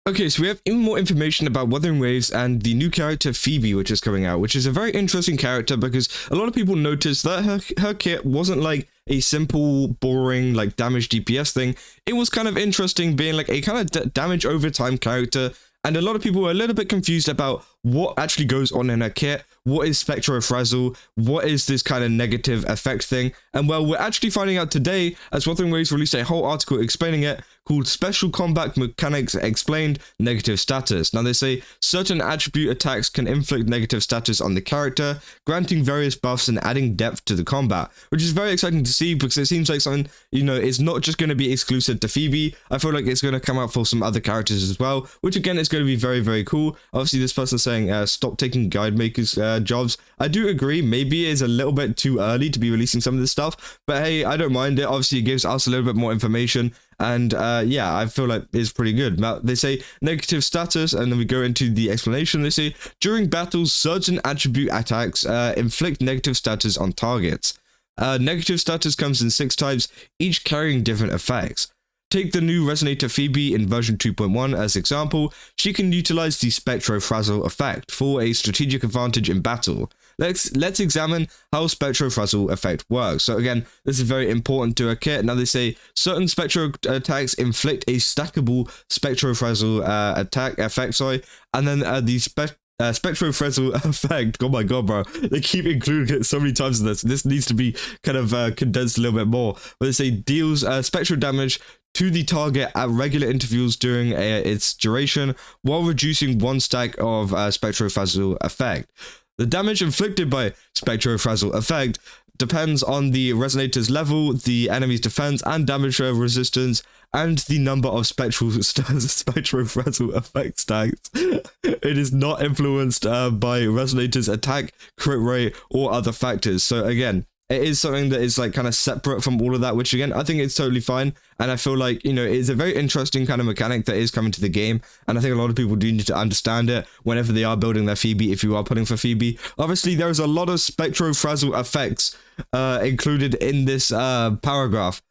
Okay, so we have even more information about Wuthering Waves and the new character Phoebe, which is coming out, which is a very interesting character because a lot of people noticed that her kit wasn't like a simple, boring, like damage DPS thing. It was kind of interesting being like a kind of damage over time character, and a lot of people were a little bit confused about what actually goes on in her kit. What is Spectro Frazzle? What is this kind of negative effect thing? And well, we're actually finding out today as Wuthering Waves released a whole article explaining it called Special Combat Mechanics Explained Negative Status. Now they say certain attribute attacks can inflict negative status on the character, granting various buffs and adding depth to the combat, which is very exciting to see because it seems like something, you know, is not just going to be exclusive to Phoebe. I feel like it's going to come out for some other characters as well, which again is going to be very, very cool. Obviously, this person's saying stop taking guide makers jobs. I do agree, maybe it's a little bit too early to be releasing some of this stuff, but hey, I don't mind it. Obviously, it gives us a little bit more information. And yeah, I feel like it's pretty good. Now, they say negative status, and then we go into the explanation. They say during battles, certain attribute attacks inflict negative status on targets. Negative status comes in 6 types, each carrying different effects. Take the new Resonator Phoebe in version 2.1 as example. She can utilize the Spectro Frazzle effect for a strategic advantage in battle. Let's examine how Spectro Frazzle effect works. So again, this is very important to a kit. Now they say certain Spectro attacks inflict a stackable Spectro Frazzle attack effect, and then the Spectro Frazzle effect. Oh my god, bro! They keep including it so many times in this. This needs to be kind of condensed a little bit more. But they say deals spectral damage to the target at regular intervals during its duration, while reducing 1 stack of Spectro Frazzle effect. The damage inflicted by Spectro Frazzle effect depends on the resonator's level, the enemy's defense and damage resistance, and the number of Spectro Frazzle effect stacks. It is not influenced by resonator's attack, crit rate, or other factors. So again, it is something that is like kind of separate from all of that, which again, I think it's totally fine. And I feel like, you know, it's a very interesting kind of mechanic that is coming to the game. And I think a lot of people do need to understand it whenever they are building their Phoebe, if you are putting for Phoebe. Obviously, there's a lot of Spectro Frazzle effects included in this paragraph.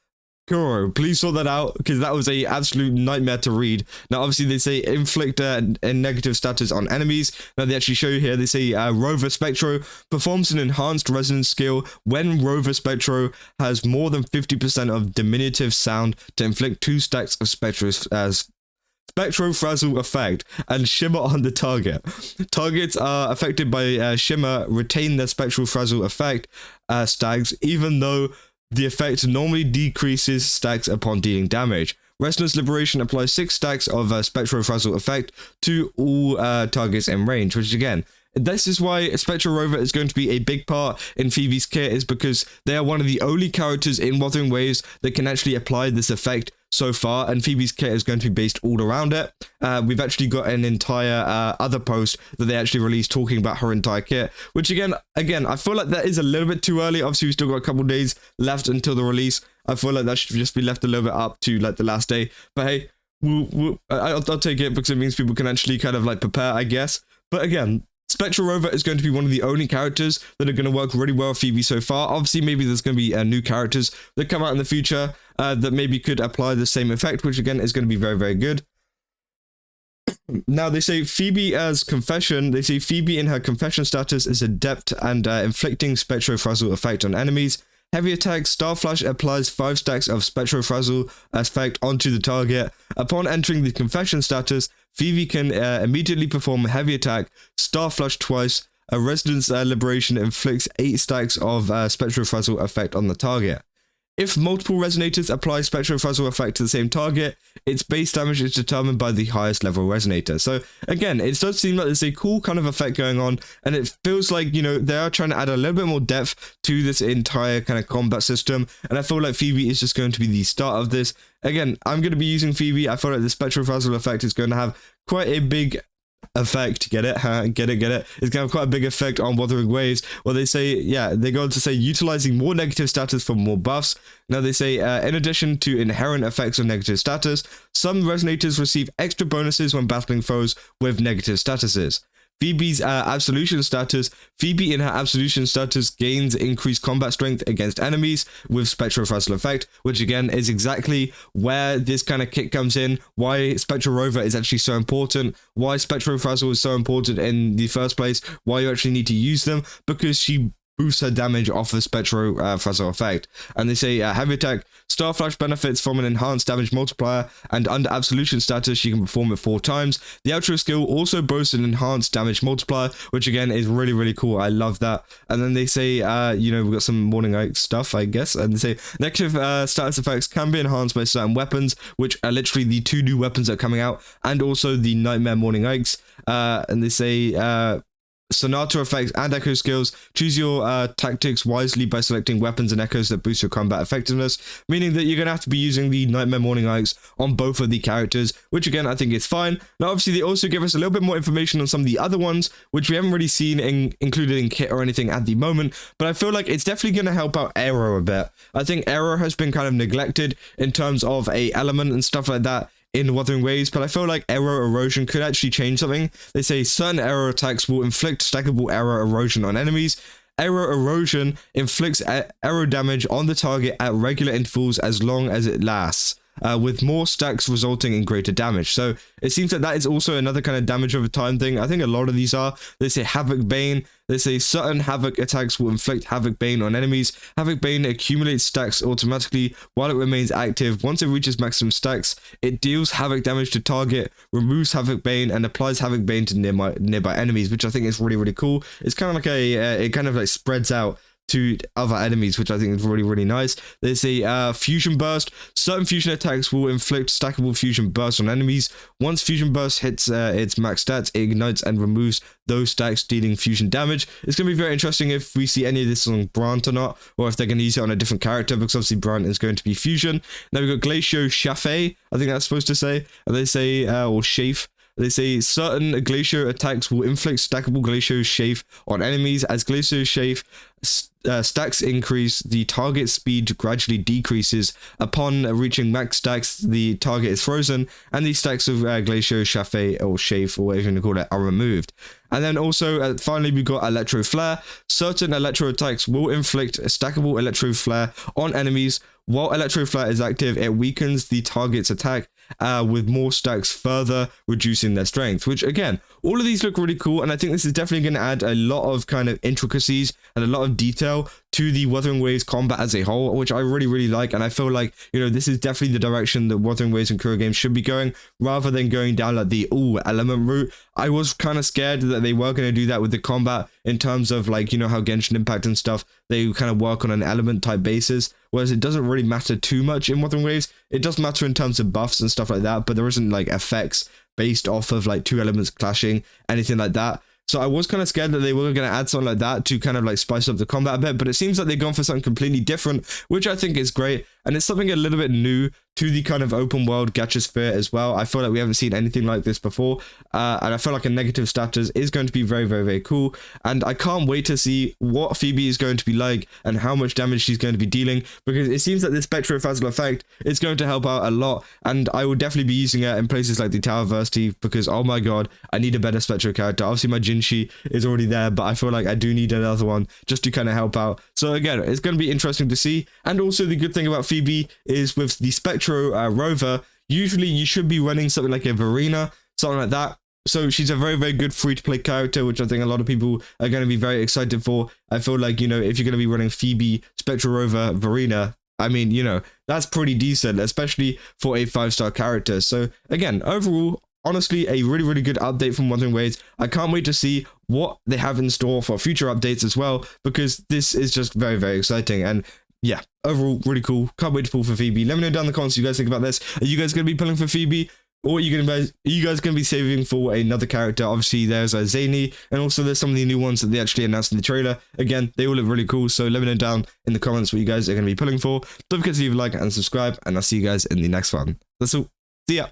Kuro, please sort that out, because that was a absolute nightmare to read. Now, obviously, they say inflict a negative status on enemies. Now, they actually show you here, they say Rover Spectro performs an enhanced resonance skill when Rover Spectro has more than 50% of diminutive sound to inflict 2 stacks of Spectro Frazzle effect and shimmer on the target. Targets are affected by shimmer retain their Spectral Frazzle effect stacks, even though the effect normally decreases stacks upon dealing damage. Resonance Liberation applies 6 stacks of Spectro Frazzle effect to all targets in range, which again, this is why Spectro Rover is going to be a big part in Phoebe's kit, is because they are one of the only characters in Wuthering Waves that can actually apply this effect so far, and Phoebe's kit is going to be based all around it. We've actually got an entire other post that they actually released talking about her entire kit, which again, I feel like that is a little bit too early. Obviously, we've still got a couple days left until the release. I feel like that should just be left a little bit up to like the last day. But hey, I'll take it because it means people can actually kind of like prepare, I guess. But again, Spectro Rover is going to be one of the only characters that are going to work really well with Phoebe so far. Obviously, maybe there's going to be new characters that come out in the future that maybe could apply the same effect, which again is going to be very, very good. Now, they say Phoebe as confession. They say Phoebe in her confession status is adept and inflicting Spectro Frazzle effect on enemies. Heavy attack, Star Flash applies 5 stacks of Spectro Frazzle effect onto the target. Upon entering the confession status, Phoebe can immediately perform a heavy attack, Star Flash twice. A Resonance Liberation inflicts 8 stacks of Spectro Frazzle effect on the target. If multiple resonators apply Spectro Frazzle effect to the same target, its base damage is determined by the highest level resonator. So again, it does seem like there's a cool kind of effect going on, and it feels like, you know, they are trying to add a little bit more depth to this entire kind of combat system, and I feel like Phoebe is just going to be the start of this. Again, I'm going to be using Phoebe. I feel like the Spectro Frazzle effect is going to have quite a big effect, get it? Get it? It's gonna have quite a big effect on Wuthering Waves. Well, they say, yeah, they go on to say utilizing more negative status for more buffs. Now they say, in addition to inherent effects of negative status, some resonators receive extra bonuses when battling foes with negative statuses. Phoebe's Absolution status. Phoebe in her Absolution status gains increased combat strength against enemies with Spectro Frazzle effect, which again is exactly where this kind of kit comes in, why Spectro Rover is actually so important, why Spectro Frazzle is so important in the first place, why you actually need to use them, because she boosts her damage off the Spectro Frazzle effect. And they say heavy attack, Starflash benefits from an enhanced damage multiplier, and under Absolution status she can perform it 4 times. The outro skill also boasts an enhanced damage multiplier, which again is really, really cool. I love that. And then they say, you know, we've got some Morning Ike stuff, I guess, and they say negative status effects can be enhanced by certain weapons, which are literally the 2 new weapons that are coming out, and also the Nightmare Morning Ikes. And they say Sonata effects and echo skills. Choose your tactics wisely by selecting weapons and echoes that boost your combat effectiveness, meaning that you're going to have to be using the Nightmare Morning Ikes on both of the characters, which again I think is fine. Now obviously they also give us a little bit more information on some of the other ones, which we haven't really seen included in kit or anything at the moment, but I feel like it's definitely going to help out Aero a bit. I think Aero has been kind of neglected in terms of a element and stuff like that in Wuthering Waves, but I feel like Aero Erosion could actually change something. They say certain Aero attacks will inflict stackable Aero Erosion on enemies. Aero Erosion inflicts Aero damage on the target at regular intervals as long as it lasts, with more stacks resulting in greater damage. So it seems that that is also another kind of damage over time thing. I think a lot of these are. They say Havoc Bane. They say certain Havoc attacks will inflict Havoc Bane on enemies. Havoc Bane accumulates stacks automatically while it remains active. Once it reaches maximum stacks, it deals Havoc damage to target, removes Havoc Bane, and applies Havoc Bane to nearby enemies, which I think is really, really cool. It's kind of like it kind of like spreads out to other enemies, which I think is really, really nice. They say Fusion Burst. Certain fusion attacks will inflict stackable Fusion Burst on enemies. Once Fusion Burst hits its max stats, it ignites and removes those stacks, dealing fusion damage. It's going to be very interesting if we see any of this on Brant or not, or if they're going to use it on a different character, because obviously Brant is going to be fusion. Now we've got Glacio Chafe, I think that's supposed to say, and they say, or Chafe. They say certain Glacio attacks will inflict stackable Glacio Chafe on enemies. As Glacio Chafe stacks increase, the target speed gradually decreases. Upon reaching max stacks, the target is frozen, and the stacks of Glacio Chafe or Chafe, or whatever you want to call it, are removed. And then also, finally, we've got Electro Flare. Certain Electro attacks will inflict a stackable Electro Flare on enemies. While Electro Flare is active, it weakens the target's attack with more stacks, further reducing their strength, which again, all of these look really cool, and I think this is definitely going to add a lot of kind of intricacies and a lot of detail to the Wuthering Waves combat as a whole, which I really, really like. And I feel like, you know, this is definitely the direction that Wuthering Waves and Kuro games should be going, rather than going down like the element route. I was kind of scared that they were going to do that with the combat, in terms of, like, you know how Genshin Impact and stuff, they kind of work on an element type basis, whereas it doesn't really matter too much in Wuthering Waves. It does matter in terms of buffs and stuff like that, but there isn't like effects based off of like 2 elements clashing, anything like that. So I was kind of scared that they were going to add something like that to kind of like spice up the combat a bit, but it seems like they've gone for something completely different, which I think is great. And it's something a little bit new to the kind of open world gacha sphere as well. I feel like we haven't seen anything like this before. And I feel like a negative status is going to be very, very, very cool. And I can't wait to see what Phoebe is going to be like and how much damage she's going to be dealing, because it seems that this Spectro Frazzle effect is going to help out a lot. And I will definitely be using it in places like the Towerversity, because oh my god, I need a better Spectro character. Obviously my Jinshi is already there, but I feel like I do need another one just to kind of help out. So again, it's going to be interesting to see. And also the good thing about Phoebe is with the Spectro Rover, usually you should be running something like a Verena, something like that. So she's a very, very good free-to-play character, which I think a lot of people are going to be very excited for. I feel like, you know, if you're going to be running Phoebe, Spectro Rover, Verena, I mean, you know, that's pretty decent, especially for a 5-star character. So again, overall, honestly, a really, really good update from Wuthering Waves. I can't wait to see what they have in store for future updates as well, because this is just very, very exciting. And yeah, overall, really cool. Can't wait to pull for Phoebe. Let me know down in the comments what you guys think about this. Are you guys going to be pulling for Phoebe? Or are you guys going to be saving for another character? Obviously, there's Zany, and also there's some of the new ones that they actually announced in the trailer. Again, they all look really cool, so let me know down in the comments what you guys are going to be pulling for. Don't forget to leave a like and subscribe, and I'll see you guys in the next one. That's all. See ya.